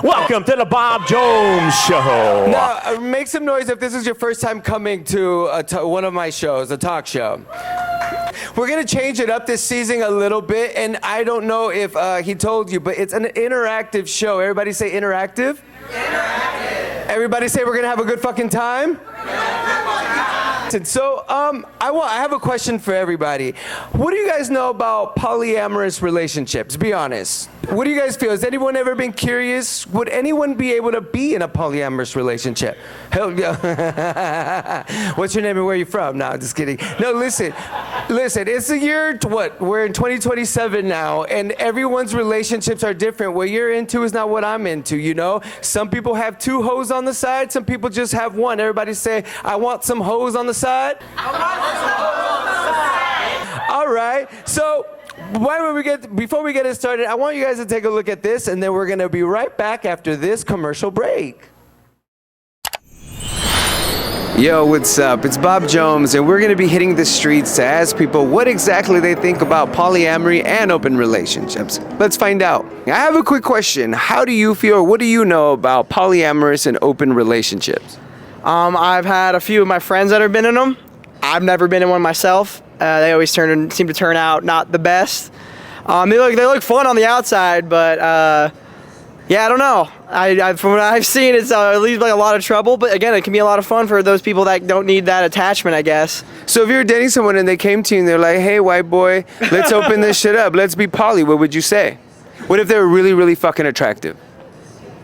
Welcome to the Bob Jomes Show. Now, make some noise if this is your first time coming to one of my shows, a talk show. We're going to change it up this season a little bit, and I don't know if he told you, but it's an interactive show. Everybody say interactive? Interactive. Everybody say we're going to have a good fucking time? So, I have a question for everybody. What do you guys know about polyamorous relationships? Be honest. What do you guys feel? Has anyone ever been curious? Would anyone be able to be in a polyamorous relationship? Hell yeah. What's your name and where are you from? No, I'm just kidding. No, listen. It's the year, what? We're in 2027 now, and everyone's relationships are different. What you're into is not what I'm into, you know? Some people have 2 hoes on the side. Some people just have 1. Everybody say, I want some hoes on the side. I want some hoes on the side. All right. So, before we get it started, I want you guys to take a look at this, and then we're going to be right back after this commercial break. Yo, what's up? It's Bob Jomes, and we're going to be hitting the streets to ask people what exactly they think about polyamory and open relationships. Let's find out. I have a quick question. How do you feel, or what do you know about polyamorous and open relationships? I've had a few of my friends that have been in them. I've never been in one myself. They always seem to turn out not the best. They look fun on the outside, but yeah, I don't know. From what I've seen, it leaves like a lot of trouble. But again, it can be a lot of fun for those people that don't need that attachment, I guess. So if you were dating someone and they came to you and they're like, "Hey, white boy, let's open this shit up. Let's be poly," what would you say? What if they were really, really fucking attractive?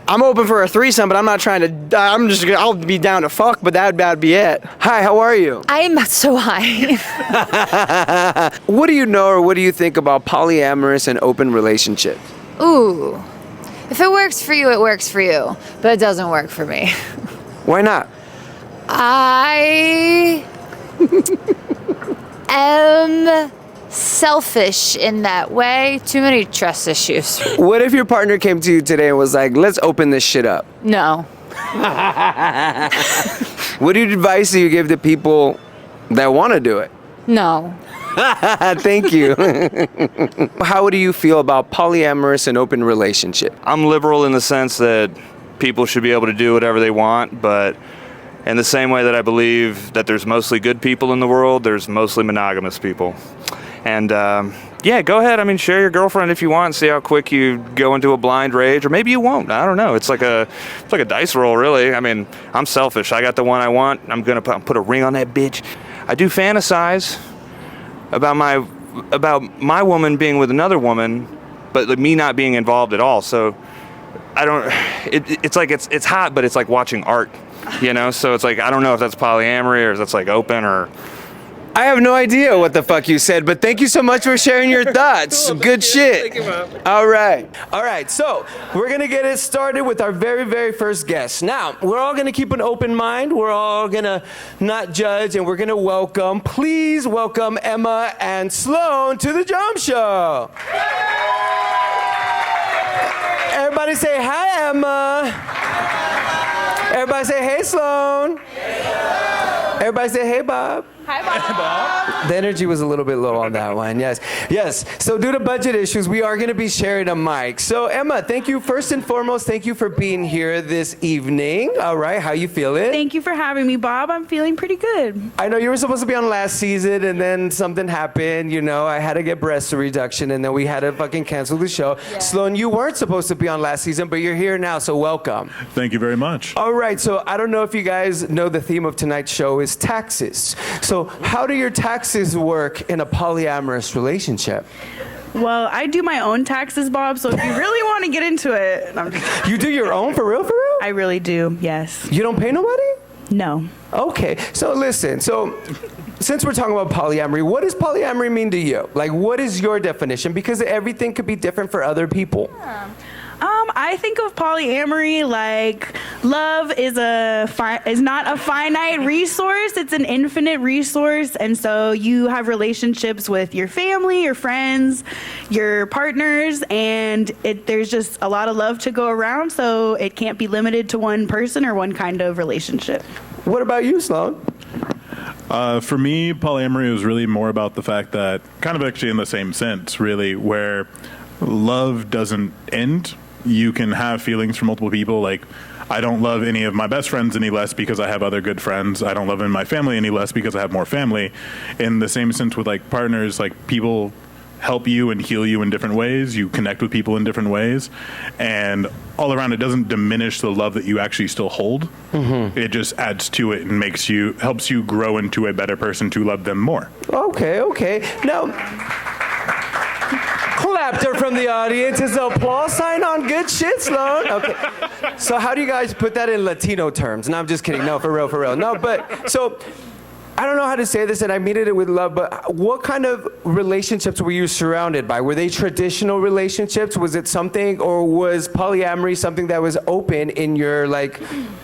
I'm open for a threesome, but I'm not trying to. I'll be down to fuck, but that'd be it. Hi, how are you? I'm so high. What do you know or what do you think about polyamorous and open relationships? Ooh. If it works for you, it works for you. But it doesn't work for me. Why not? I am selfish in that way. Too many trust issues. What if your partner came to you today and was like, let's open this shit up? No. What advice do you give to people that want to do it? No. Thank you. How do you feel about polyamorous and open relationship? I'm liberal in the sense that people should be able to do whatever they want, but in the same way that I believe that there's mostly good people in the world, there's mostly monogamous people. And yeah, go ahead. I mean, share your girlfriend if you want and see how quick you go into a blind rage, or maybe you won't. I don't know. It's like a dice roll, really. I mean, I'm selfish. I got the one I want. I'm gonna put a ring on that bitch. I do fantasize about my woman being with another woman, but me not being involved at all. So I don't. It's like it's hot, but it's like watching art, you know. So it's like I don't know if that's polyamory or if that's like open or. I have no idea what the fuck you said, but thank you so much for sharing your thoughts. Cool, good shit. Thank you, Bob. All right. So we're gonna get it started with our very, very first guest. Now we're all gonna keep an open mind. We're all gonna not judge, and we're gonna please welcome Emma and Sloan to the Jomes Show. Everybody say hi, Emma. Everybody say hey, Sloan. Everybody say hey, Bob. Hi, Bob. The energy was a little bit low on that one. Yes. So due to budget issues, we are going to be sharing a mic. So Emma, thank you first and foremost. Thank you for being here this evening. All right, how you feeling? Thank you for having me, Bob. I'm feeling pretty good. I know you were supposed to be on last season, and then something happened. You know, I had to get breast reduction, and then we had to fucking cancel the show. Yeah. Sloan, you weren't supposed to be on last season, but you're here now, so welcome. Thank you very much. All right, so I don't know if you guys know the theme of tonight's show is taxes. So how do your taxes work in a polyamorous relationship? Well, I do my own taxes, Bob, so if you really want to get into it. You do your own, for real? I really do, yes. You don't pay nobody? No. Okay, so listen, since we're talking about polyamory, what does polyamory mean to you? Like, what is your definition? Because everything could be different for other people. Yeah. I think of polyamory like love is not a finite resource, it's an infinite resource, and so you have relationships with your family, your friends, your partners, and there's just a lot of love to go around, so it can't be limited to one person or one kind of relationship. What about you, Sloan? For me, polyamory was really more about the fact that, kind of actually in the same sense, really, where love doesn't end you can have feelings for multiple people. Like, I don't love any of my best friends any less because I have other good friends. I don't love in my family any less because I have more family. In the same sense with like partners, like people help you and heal you in different ways. You connect with people in different ways, and all around it doesn't diminish the love that you actually still hold. It just adds to it and helps you grow into a better person to love them more. Okay. Now, laughter from the audience. Is the applause sign on? Good shit, Sloan. Okay. So how do you guys put that in Latino terms? No, I'm just kidding. No, for real. No, but so I don't know how to say this, and I mean it with love, but what kind of relationships were you surrounded by? Were they traditional relationships? Was it something, or was polyamory something that was open in your like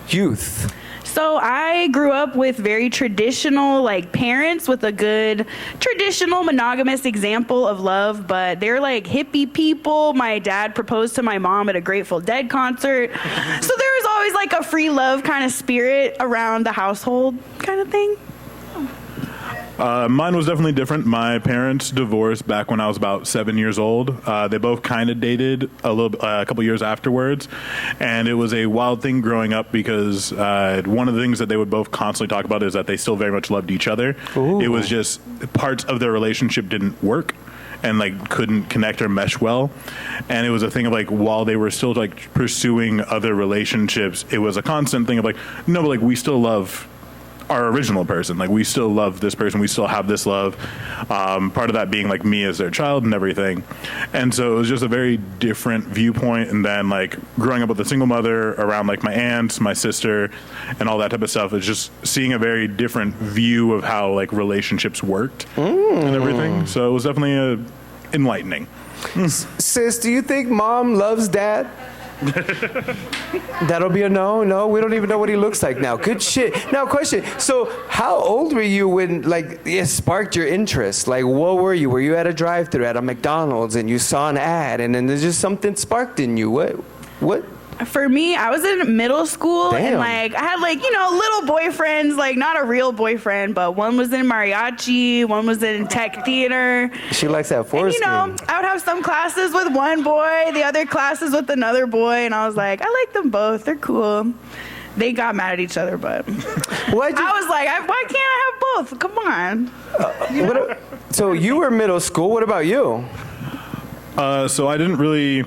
youth? So I grew up with very traditional like parents with a good traditional monogamous example of love, but they're like hippie people. My dad proposed to my mom at a Grateful Dead concert. So there was always like a free love kind of spirit around the household kind of thing. Mine was definitely different. My parents divorced back when I was about 7 years old. They both kind of dated a couple years afterwards, and it was a wild thing growing up because one of the things that they would both constantly talk about is that they still very much loved each other. Ooh. It was just parts of their relationship didn't work and like couldn't connect or mesh well, and it was a thing of like while they were still like pursuing other relationships, it was a constant thing of like, no, but like we still love our original person. Like we still love this person. We still have this love. Part of that being like me as their child and everything. And so it was just a very different viewpoint. And then like growing up with a single mother around like my aunts, my sister, and all that type of stuff is just seeing a very different view of how like relationships worked and everything. So it was definitely enlightening. Sis, do you think mom loves dad? That'll be a no. No, we don't even know what he looks like now. Good shit. Now, question. So, how old were you when, like, it sparked your interest? Like, what were you? Were you at a drive-thru at a McDonald's and you saw an ad, and then there's just something sparked in you? What? For me, I was in middle school. Damn. And like I had like, little boyfriends, like not a real boyfriend, but one was in mariachi, one was in tech theater. She likes that foreskin. And, I would have some classes with one boy, the other classes with another boy, and I was like, I like them both. They're cool. They got mad at each other, but I was like, why can't I have both? Come on. So you were middle school. What about you? So I didn't really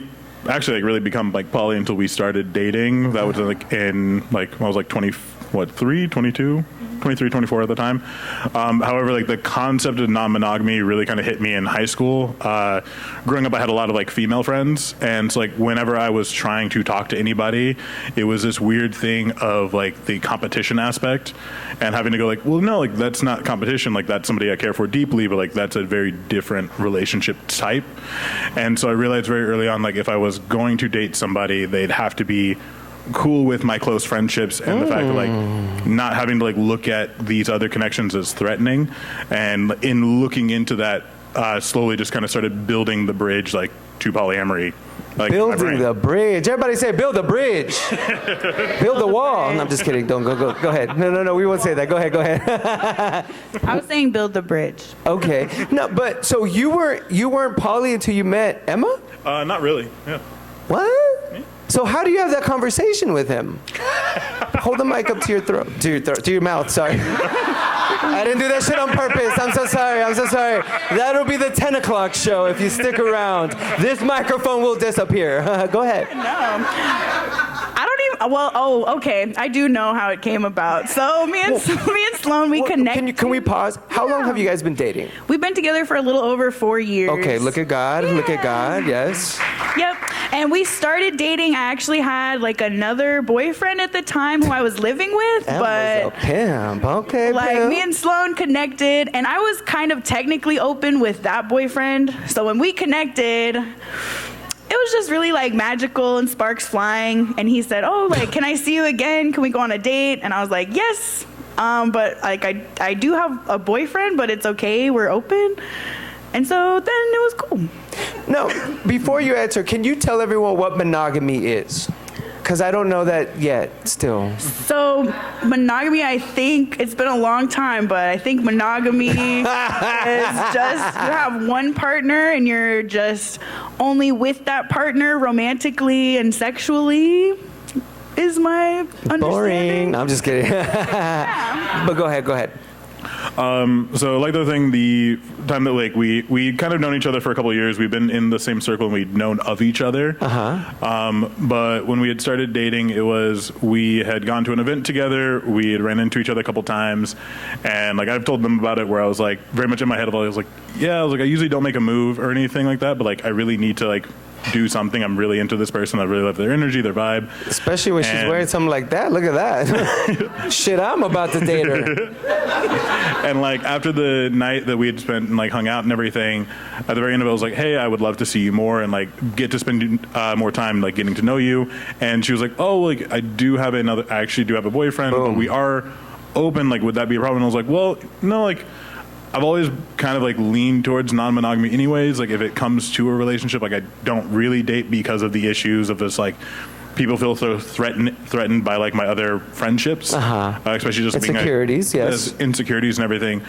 become like poly until we started dating. That was like in like I was like 23, 24 at the time. However, like the concept of non-monogamy really kind of hit me in high school. Growing up, I had a lot of like female friends, and so like whenever I was trying to talk to anybody, it was this weird thing of like the competition aspect, and having to go like, well, no, like that's not competition. Like that's somebody I care for deeply, but like that's a very different relationship type. And so I realized very early on, like if I was going to date somebody, they'd have to be cool with my close friendships and the fact that like not having to like look at these other connections as threatening, and in looking into that slowly just kind of started building the bridge like to polyamory. Like building the bridge. Everybody say build the bridge. Build the wall. No, I'm just kidding. Don't go ahead. No, we won't say that. Go ahead. I was saying build the bridge. Okay. No, but so you weren't poly until you met Emma? Not really. Yeah. What? Yeah. So how do you have that conversation with him? Hold the mic up to your throat. To your mouth, sorry. I didn't do that shit on purpose. I'm so sorry. That'll be the 10 o'clock show if you stick around. This microphone will disappear. Go ahead. Okay. I do know how it came about. So me and Sloan, we connected. Can we pause? How long have you guys been dating? We've been together for a little over 4 years. Okay, look at God. Yeah. Look at God, yes. Yep. And we started dating. I actually had like another boyfriend at the time who I was living with. That was a pimp. Okay, like pimp. Me and Sloan connected, and I was kind of technically open with that boyfriend. So when we connected, it was just really like magical and sparks flying. And he said, "Oh, like, can I see you again? Can we go on a date?" And I was like, "Yes." But like I do have a boyfriend, but it's okay. We're open. And so then it was cool. No, before you answer, can you tell everyone what monogamy is? Because I don't know that yet, still. So monogamy, I think it's been a long time, but I think monogamy is just you have one partner and you're just only with that partner romantically and sexually is my understanding. Boring. No, I'm just kidding. But go ahead. So like the thing, the time that like we kind of known each other for a couple of years. We've been in the same circle and we'd known of each other. But when we had started dating, it was we had gone to an event together. We had ran into each other a couple times, and like I've told them about it, where I was like very much in my head of I was like I usually don't make a move or anything like that, but like I really need to like do something. I'm really into this person. I really love their energy, their vibe. Especially when she's wearing something like that. Look at that. Shit, I'm about to date her. And like after the night that we had spent and like hung out and everything, at the very end of it, I was like, hey, I would love to see you more and like get to spend more time like getting to know you. And she was like, oh, like I actually do have a boyfriend, but we are open. Like, would that be a problem? And I was like, well, no, like I've always kind of like leaned towards non-monogamy anyways. Like if it comes to a relationship, like I don't really date because of the issues of this like people feel so threatened by like my other friendships, especially just insecurities, insecurities and everything.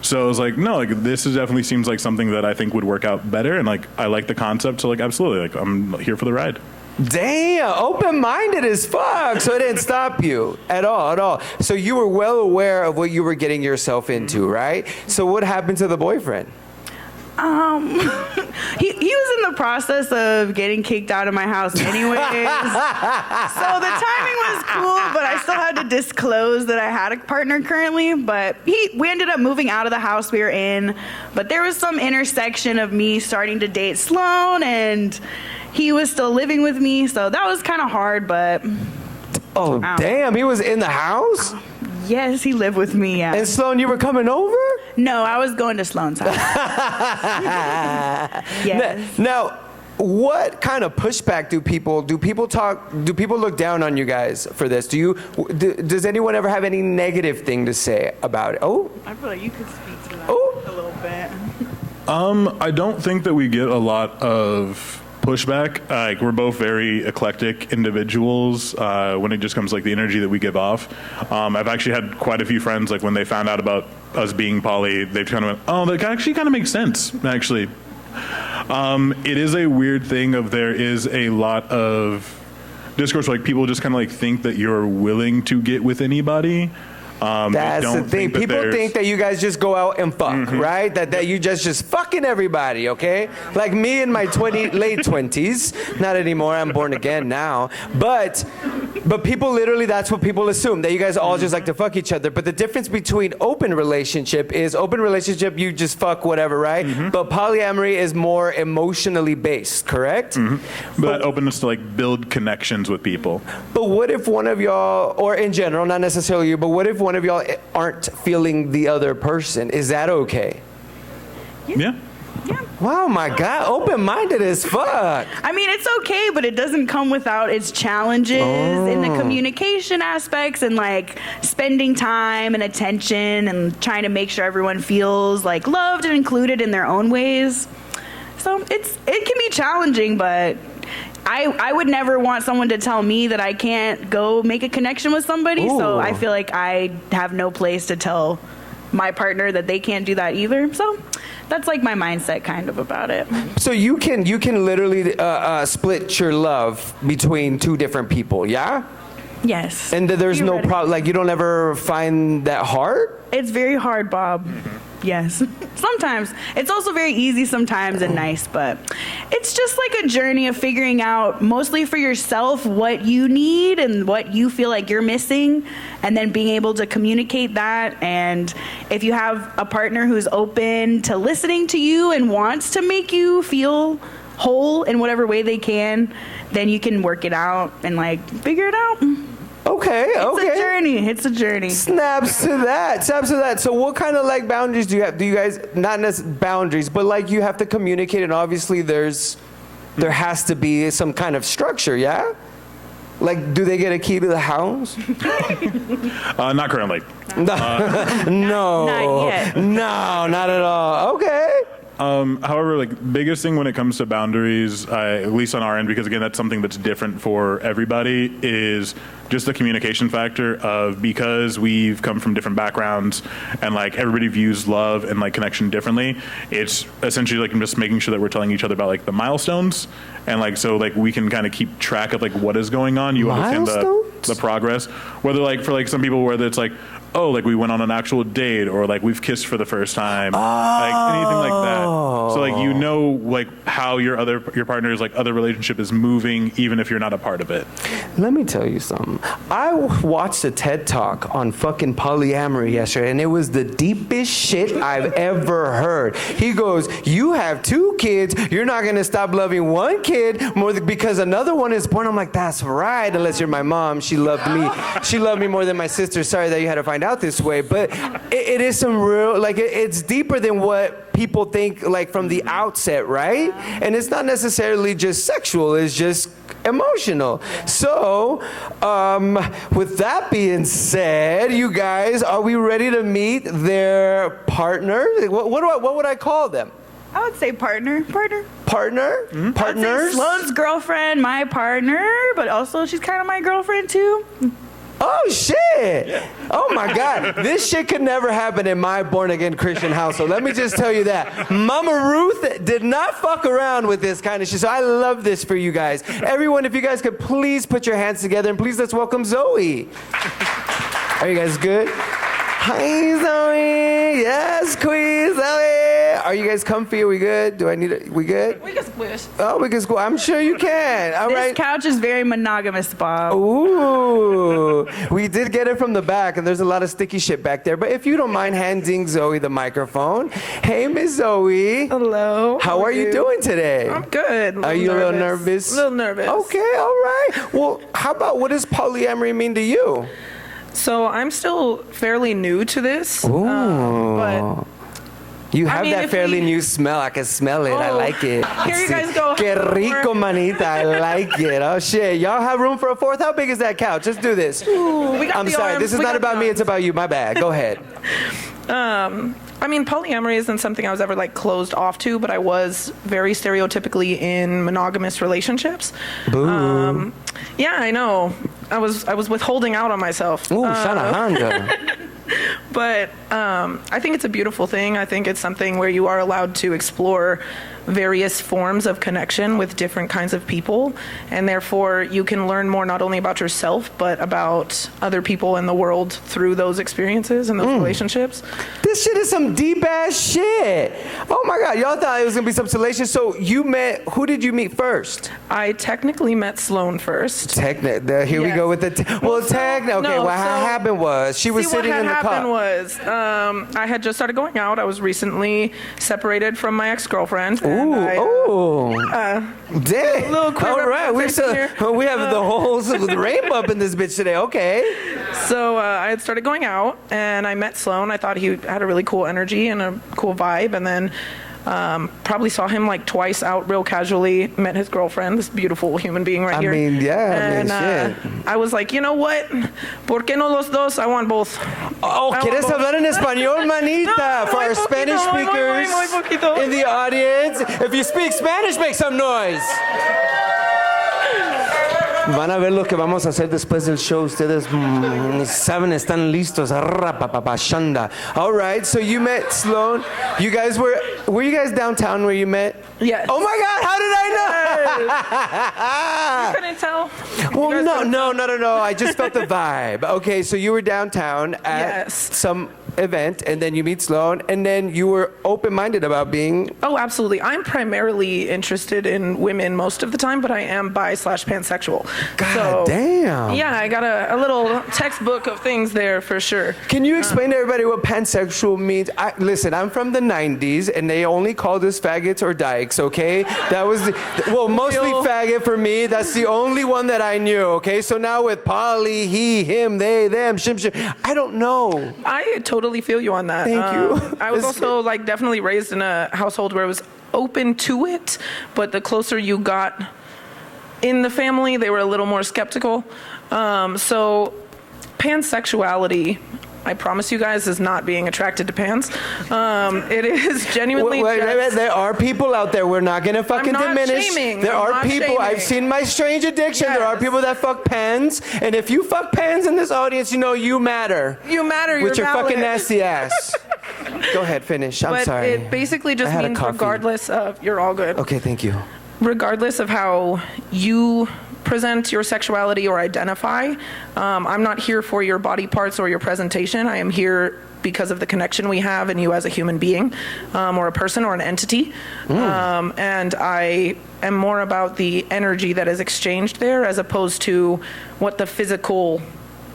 So I was like, no, like this definitely seems like something that I think would work out better, and like I like the concept. So like absolutely, like I'm here for the ride. Damn, open-minded as fuck. So it didn't stop you at all. So you were well aware of what you were getting yourself into, right? So what happened to the boyfriend? He was in the process of getting kicked out of my house anyways. So the timing was cool, but I still had to disclose that I had a partner currently. But we ended up moving out of the house we were in. But there was some intersection of me starting to date Sloan, and he was still living with me. So that was kind of hard, but... Oh, damn, he was in the house? Yes, he lived with me, yeah. And Sloan, you were coming over? No, I was going to Sloan's house. Yes. Now, what kind of pushback do people look down on you guys for this? Does anyone ever have any negative thing to say about it? Oh, I feel like you could speak to that a little bit. I don't think that we get a lot of pushback. Like we're both very eclectic individuals when it just comes to like the energy that we give off. I've actually had quite a few friends like when they found out about us being poly, they've kind of went, oh, that actually kind of makes sense actually. It is a weird thing of there is a lot of discourse where like people just kind of like think that you're willing to get with anybody. That's the thing. People think that you guys just go out and fuck, right? That you just fucking everybody, okay? Like me in my late 20s. Not anymore. I'm born again now. But people literally, that's what people assume, that you guys all just like to fuck each other. But the difference between open relationship is you just fuck whatever, right? But polyamory is more emotionally based, correct? But openness to like build connections with people. But what if one of y'all, or in general, not necessarily you, but what if one of y'all aren't feeling the other person? Is that okay? Yeah. Wow, my God, open-minded as fuck. I mean, it's okay, but it doesn't come without its challenges in the communication aspects and like spending time and attention and trying to make sure everyone feels like loved and included in their own ways. So it can be challenging, but I would never want someone to tell me that I can't go make a connection with somebody. Ooh. So I feel like I have no place to tell my partner that they can't do that either. So that's like my mindset kind of about it. So you can literally split your love between two different people, yeah? Yes. And there's no problem, like you don't ever find that hard? It's very hard, Bob. Yes. Sometimes. It's also very easy sometimes and nice, but it's just like a journey of figuring out, mostly for yourself, what you need and what you feel like you're missing, and then being able to communicate that. And if you have a partner who's open to listening to you and wants to make you feel whole in whatever way they can, then you can work it out and like figure it out. Okay. It's a journey. Snaps to that. So what kind of like boundaries do you have? Do you guys, not necessarily boundaries, but like you have to communicate, and obviously there has to be some kind of structure, yeah? Like, do they get a key to the house? Not currently. No. Not yet. No, not at all. Okay. However, like biggest thing when it comes to boundaries, at least on our end, because again, that's something that's different for everybody, is just the communication factor of, because we've come from different backgrounds and like everybody views love and like connection differently. It's essentially like just making sure that we're telling each other about like the milestones, and like so like we can kind of keep track of like what is going on. You understand the progress, whether like for like some people whether it's like, oh, like we went on an actual date, or like we've kissed for the first time, like anything like that. So like you know like how your partner's like other relationship is moving, even if you're not a part of it. Let me tell you something. I watched a TED Talk on fucking polyamory yesterday, and it was the deepest shit I've ever heard. He goes, you have 2 kids, you're not gonna stop loving one kid because another one is born. I'm like, that's right, unless you're my mom. She loved me. She loved me more than my sister. Sorry that you had to find out this way, but it is some real, like it's deeper than what people think like from the outset, right? And it's not necessarily just sexual, it's just emotional. So with that being said, you guys, are we ready to meet their partner? What would I call them? I would say partner. Partners? Sloan's girlfriend, my partner, but also she's kind of my girlfriend too. Oh shit! Oh my God, this shit could never happen in my born-again Christian household. Let me just tell you that. Mama Ruth did not fuck around with this kind of shit, so I love this for you guys. Everyone, if you guys could please put your hands together, and please let's welcome Zoe. Are you guys good? Hi, Zoe. Yes, Queen Zoe. Are you guys comfy? Are we good? Do I need it? We good? We can squish. Oh, we can squish. I'm sure you can. All right. This couch is very monogamous, Bob. Ooh. We did get it from the back, and there's a lot of sticky shit back there. But if you don't mind handing Zoe the microphone. Hey, Miss Zoe. Hello. How are you doing today? I'm good. Are you a little nervous? A little nervous. Okay, all right. Well, how about what does polyamory mean to you? So I'm still fairly new to this. Ooh. But you have that fairly new smell. I can smell it. I like it. Here you guys go. Que rico, manita. I like it. Oh, shit. Y'all have room for a 4th? How big is that couch? Let's do this. Ooh, we got I'm the sorry. arms. This is We not got about the me. It's arms. about you. My bad. Go ahead. I mean, polyamory isn't something I was ever like closed off to, but I was very stereotypically in monogamous relationships. Boo. Yeah, I know. I was withholding out on myself. Ooh, Shanahanda. But I think it's a beautiful thing. I think it's something where you are allowed to explore various forms of connection with different kinds of people, and therefore you can learn more not only about yourself but about other people in the world through those experiences and those relationships. This shit is some deep ass shit. Oh my God, y'all thought it was gonna be some salacious. So who did you meet first? I technically met Sloan first. Here we go with the, what happened was, she was sitting in the car. What happened was, I had just started going out. I was recently separated from my ex-girlfriend. Damn. All right, we have the whole rainbow up in this bitch today. Okay. So I had started going out, and I met Sloan. I thought he had a really cool energy and a cool vibe, and then probably saw him like twice out real casually, met his girlfriend, this beautiful human being right here. Shit. I was like, you know what? ¿Por qué no los dos? I want both. Oh, ¿quieres hablar en español, manita? For our Spanish speakers in the audience. If you speak Spanish, make some noise. Van a ver lo que vamos a hacer después del show. Ustedes saben, están listos. All right, so you met Sloan. You guys were you guys downtown where you met? Yes. Oh my God, how did I know? You couldn't tell? Well, no. I just felt the vibe. Okay, so you were downtown at some event, and then you meet Sloan, and then you were open-minded about being... Oh, absolutely. I'm primarily interested in women most of the time, but I am bi/pansexual. God damn. Yeah, I got a little textbook of things there for sure. Can you explain to everybody what pansexual means? Listen, I'm from the 90s, and they only called us faggots or dykes, okay? That was, mostly faggot for me. That's the only one that I knew, okay? So now with poly, he, him, they, them, shim, I don't know. I totally feel you on that. Thank you. I was also like definitely raised in a household where it was open to it, but the closer you got in the family, they were a little more skeptical. So pansexuality I promise you guys, is not being attracted to pans. It is genuinely Wait, just... there are people out there. We're not gonna fucking I'm not diminish. shaming. There I'm are not people. shaming. I've seen my strange addiction. There are Yes. people that fuck pans, and if you fuck pans in this audience, you know you matter. You matter, you're with your valid. fucking nasty ass. Go ahead, finish. I'm But sorry. it basically just I had a means coffee. regardless of... You're all good. Okay, thank you. Regardless of how you present your sexuality or identify, I'm not here for your body parts or your presentation. I am here because of the connection we have in you as a human being, or a person or an entity. And I am more about the energy that is exchanged there as opposed to what the physical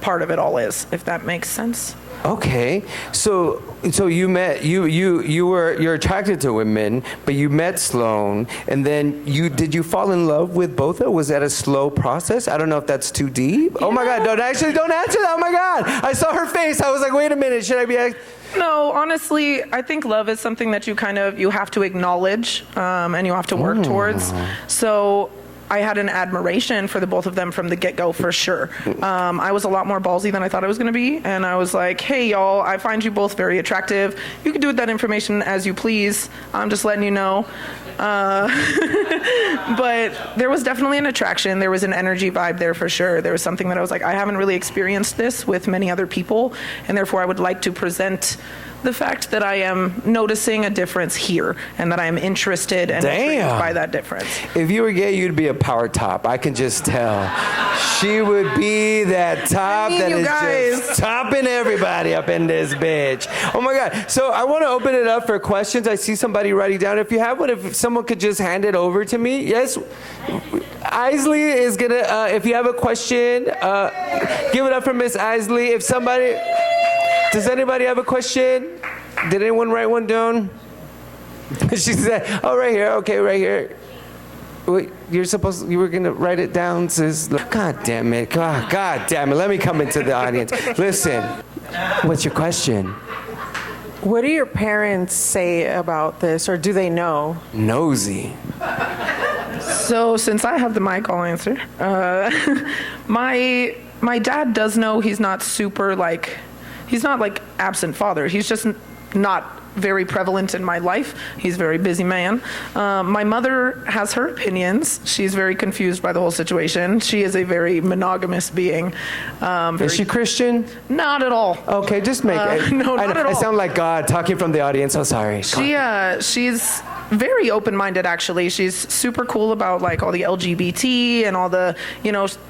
part of it all is, if that makes sense. Okay, so you met you're attracted to women, but you met Sloan, and then did you fall in love with both of them? Was that a slow process? I don't know if that's too deep. Oh my God! Don't answer that. Oh my God! I saw her face. I was like, wait a minute. Should I be? No, honestly, I think love is something that you have to acknowledge, and you have to work towards. So I had an admiration for the both of them from the get-go, for sure. I was a lot more ballsy than I thought I was going to be, and I was like, hey, y'all, I find you both very attractive. You can do with that information as you please. I'm just letting you know. But there was definitely an attraction. There was an energy vibe there for sure. There was something that I was like, I haven't really experienced this with many other people, and therefore I would like to present the fact that I am noticing a difference here and that I am interested and intrigued by that difference. If you were gay, you'd be a power top. I can just tell. She would be that top that is just topping everybody up in this bitch. Oh my God. So I want to open it up for questions. I see somebody writing down. If you have one, if someone could just hand it over to me. Yes. Isley is going to, if you have a question, give it up for Miss Isley. If somebody... Does anybody have a question? Did anyone write one down? She said, oh, right here. Okay, right here. Wait, you were going to write it down, sis? God damn it. God damn it. Let me come into the audience. Listen, what's your question? What do your parents say about this, or do they know? Nosy. So since I have the mic, I'll answer. My dad does know. He's not super he's not like absent father. He's just not very prevalent in my life. He's a very busy man. My mother has her opinions. She's very confused by the whole situation. She is a very monogamous being. Is she Christian? Not at all. Okay, just make it. No, not at all. I sound like God talking from the audience. I'm sorry. She's very open-minded, actually. She's super cool about like all the LGBT and all the,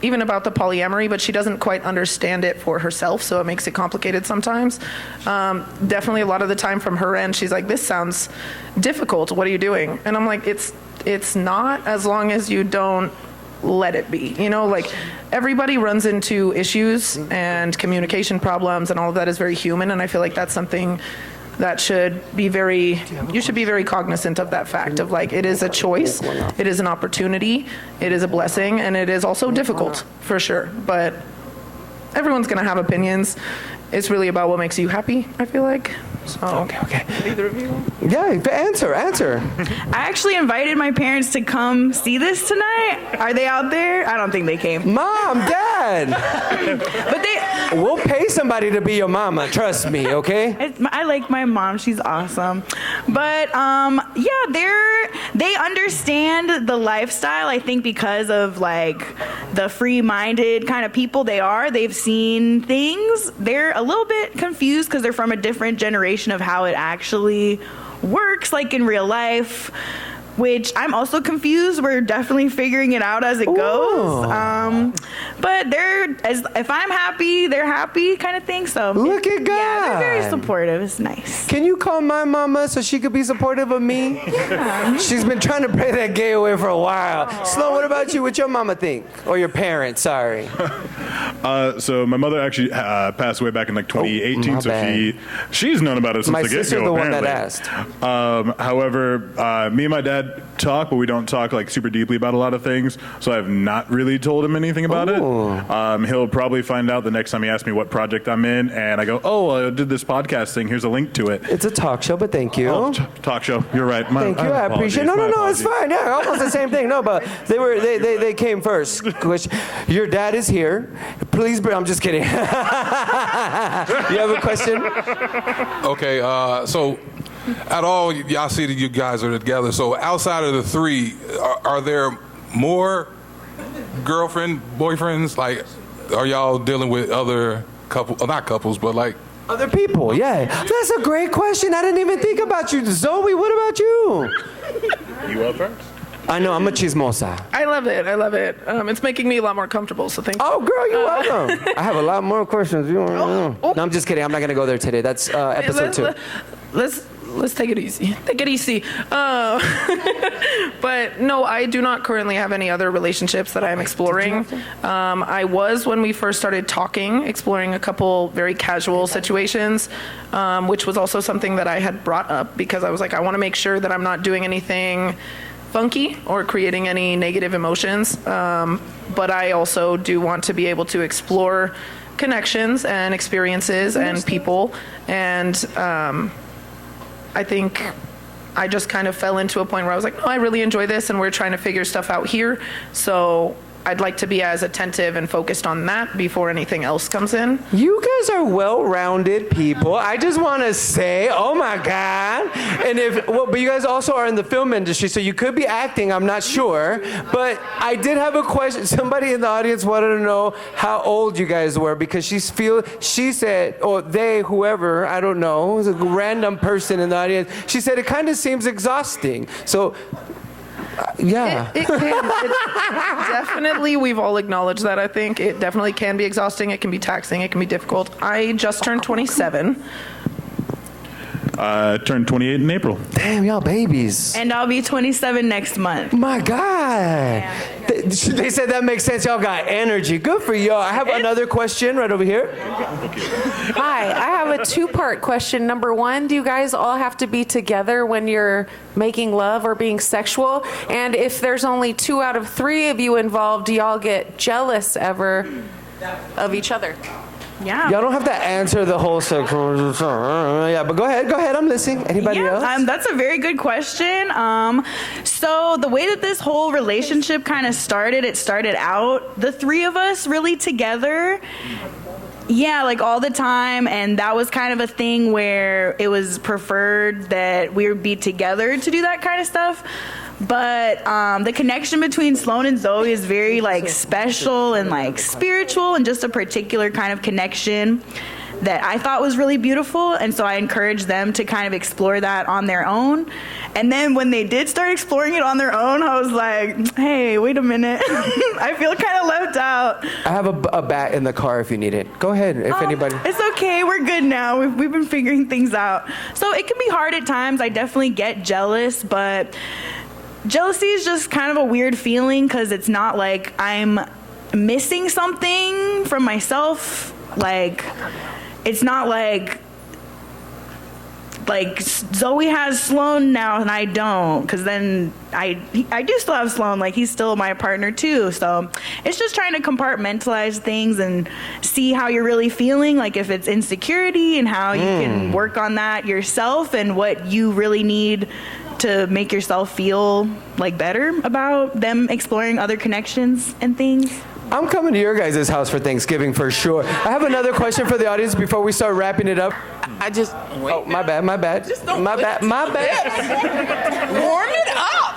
even about the polyamory, but she doesn't quite understand it for herself, so it makes it complicated sometimes. Definitely a lot of the time from her end, she's like, this sounds difficult. What are you doing? And I'm like, it's not, as long as you don't let it be. Everybody runs into issues and communication problems, and all of that is very human, and I feel like that's something that you should be very cognizant of that fact of it is a choice, it is an opportunity, it is a blessing, and it is also difficult for sure. But everyone's gonna have opinions. It's really about what makes you happy, I feel like. So, okay. Either of you? Yeah, answer. I actually invited my parents to come see this tonight. Are they out there? I don't think they came. Mom, Dad. But we'll pay somebody to be your mama. Trust me, okay? I like my mom. She's awesome. But they understand the lifestyle. I think because of the free-minded kind of people they are. They've seen things. They're a little bit confused because they're from a different generation of how it actually works, in real life, which I'm also confused. We're definitely figuring it out as it goes. But if I'm happy, they're happy kind of thing. So look at God. Yeah, they're very supportive. It's nice. Can you call my mama so she could be supportive of me? Yeah. She's been trying to pray that gay away for a while. Aww. Sloan, what about you? What your mama think? Or your parents, sorry. So my mother actually passed away back in 2018, so she's known about it since my the get-go, sister's the apparently. one that asked. However, me and my dad talk, but we don't talk super deeply about a lot of things, so I've not really told him anything about it. He'll probably find out the next time he asks me what project I'm in, and I go, I did this podcast thing. Here's a link to it. It's a talk show, but thank you. Oh, talk show. You're right. Thank you. I appreciate it. No, it's fine. Yeah, almost the same thing. No, but they came first. Your dad is here. Please, I'm just kidding. You have a question? Okay, so at all, y'all see that you guys are together. So outside of the three, are there more boyfriends? Like, are y'all dealing with other not couples, but like other people? Yeah, that's a great question. I didn't even think about you, Zoe. What about you? You up first? I know, I'm a chismosa. I love it. It's making me a lot more comfortable, so thank you. Oh, girl, you're welcome. I have a lot more questions. No, I'm just kidding. I'm not going to go there today. That's episode 2. Let's take it easy. But no, I do not currently have any other relationships that I am exploring. I was, when we first started talking, exploring a couple very casual situations, which was also something that I had brought up because I was like, I want to make sure that I'm not doing anything funky or creating any negative emotions. But I also do want to be able to explore connections and experiences and people. And I think I just kind of fell into a point where I was like, no, I really enjoy this and we're trying to figure stuff out here. So I'd like to be as attentive and focused on that before anything else comes in. You guys are well-rounded people. I just want to say, oh my God. And but you guys also are in the film industry, so you could be acting, I'm not sure. But I did have a question. Somebody in the audience wanted to know how old you guys were because she said, or they, whoever, I don't know, it was a random person in the audience. She said it kind of seems exhausting. So, yeah. It can. Definitely, we've all acknowledged that, I think. It definitely can be exhausting. It can be taxing. It can be difficult. I just turned 27. Turned 28 in April. Damn, y'all babies. And I'll be 27 next month. My God. They said that makes sense. Y'all got energy. Good for y'all. I have another question right over here. Hi, I have a 2-part question. Number 1, do you guys all have to be together when you're making love or being sexual? And if there's only 2 out of 3 of you involved, do y'all get jealous ever of each other? Yeah. Y'all don't have to answer the whole sexual. Yeah, but go ahead. I'm listening. Anybody else? That's a very good question. So the way that this whole relationship kind of started, it started out the 3 of us really together. Yeah, like all the time, and that was kind of a thing where it was preferred that we would be together to do that kind of stuff. But the connection between Sloan and Zoe is very like special and like spiritual and just a particular kind of connection that I thought was really beautiful. And so I encouraged them to kind of explore that on their own. And then when they did start exploring it on their own, I was like, hey, wait a minute. I feel kind of left out. I have a bat in the car if you need it. Go ahead if anybody. It's okay. We're good now. We've been figuring things out. So it can be hard at times. I definitely get jealous, but jealousy is just kind of a weird feeling because it's not like I'm missing something from myself. Like, it's not like Zoe has Sloan now and I don't, because then I do still have Sloan. Like, he's still my partner too. So it's just trying to compartmentalize things and see how you're really feeling, like if it's insecurity and how you can work on that yourself and what you really need to make yourself feel like better about them exploring other connections and things. I'm coming to your guys' house for Thanksgiving for sure. I have another question for the audience before we start wrapping it up. Oh, my bad. My bad. Warm it up.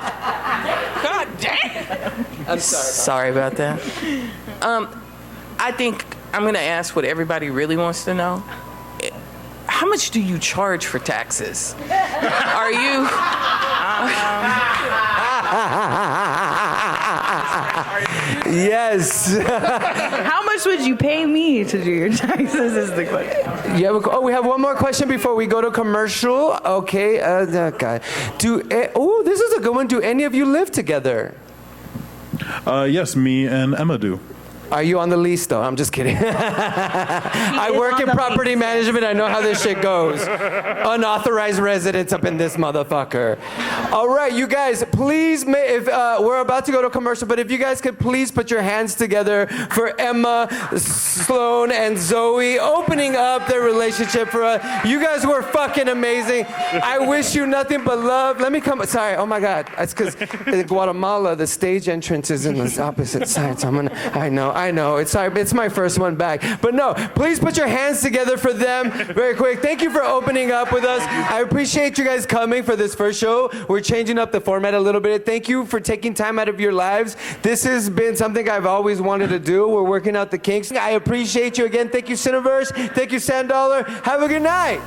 God damn. I'm Sorry about that. I think I'm going to ask what everybody really wants to know. How much do you charge for taxes? Are you... Yes. How much would you pay me to do your taxes is the question. Yeah. We have one more question before we go to commercial. Okay. Okay. This is a good one. Do any of you live together? Yes, me and Emma do. Are you on the lease, though? I'm just kidding. I work in property management. I know how this shit goes. Unauthorized residents up in this motherfucker. All right, you guys, please, if we're about to go to commercial, but if you guys could please put your hands together for Emma, Sloan, and Zoe opening up their relationship for us. You guys were fucking amazing. I wish you nothing but love. Let me come. Sorry. Oh my God. It's because in Guatemala the stage entrance is in the opposite side. So I know. It's my first one back. But no, please put your hands together for them very quick. Thank you for opening up with us. I appreciate you guys coming for this first show. We're changing up the format a little bit. Thank you for taking time out of your lives. This has been something I've always wanted to do. We're working out the kinks. I appreciate you again. Thank you, Cineverse. Thank you, Sand Dollar. Have a good night.